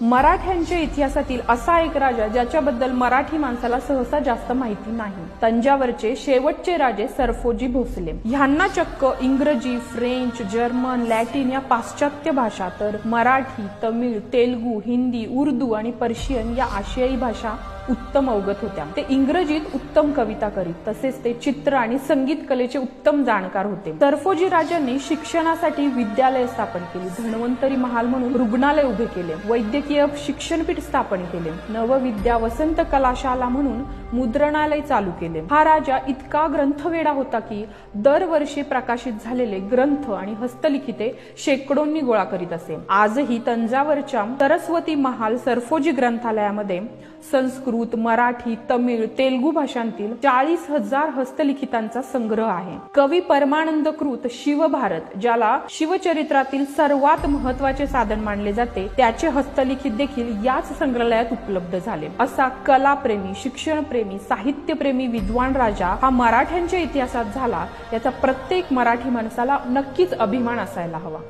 मराठ्यांच्या इतिहासातील असा एक राजा ज्याच्याबद्दल मराठी माणसाला सहसा जास्त माहिती नाही. तंजावरचे शेवटचे राजे सरफोजी भोसले. ह्यांना चक्क इंग्रजी, फ्रेंच, जर्मन, लॅटिन या पाश्चात्य भाषा तर मराठी, तमिळ, तेलुगू, हिंदी, उर्दू आणि पर्शियन या आशियाई भाषा उत्तम अवगत होत्या. ते इंग्रजीत उत्तम कविता करीत, तसेच ते चित्र आणि संगीत कलेचे उत्तम जाणकार होते. सरफोजी राजांनी शिक्षणासाठी विद्यालय स्थापन केली, धन्वंतरी महाल म्हणून रुग्णालय उभे केले, वैद्यकीय शिक्षणपीठ स्थापन केले, नवविद्या वसंत कलाशाला म्हणून मुद्रणालय चालू केले. हा राजा इतका ग्रंथवेडा होता की दरवर्षी प्रकाशित झालेले ग्रंथ आणि हस्तलिखिते शेकडोंनी गोळा करीत असे. आजही तंजावरच्या सरस्वती महाल सरफोजी ग्रंथालयामध्ये संस्कृत, मराठी, तमिळ, तेलुगू भाषांतील 40,000 हस्तलिखितांचा संग्रह आहे. कवी परमानंद कृत शिवभारत, ज्याला शिवचरित्रातील सर्वात महत्वाचे साधन मानले जाते, त्याचे हस्तलिखित देखील याच संग्रहालयात उपलब्ध झाले. असा कलाप्रेमी, शिक्षणप्रेमी, साहित्यप्रेमी विद्वान राजा हा मराठ्यांच्या इतिहासात झाला, याचा प्रत्येक मराठी माणसाला नक्कीच अभिमान असायला हवा.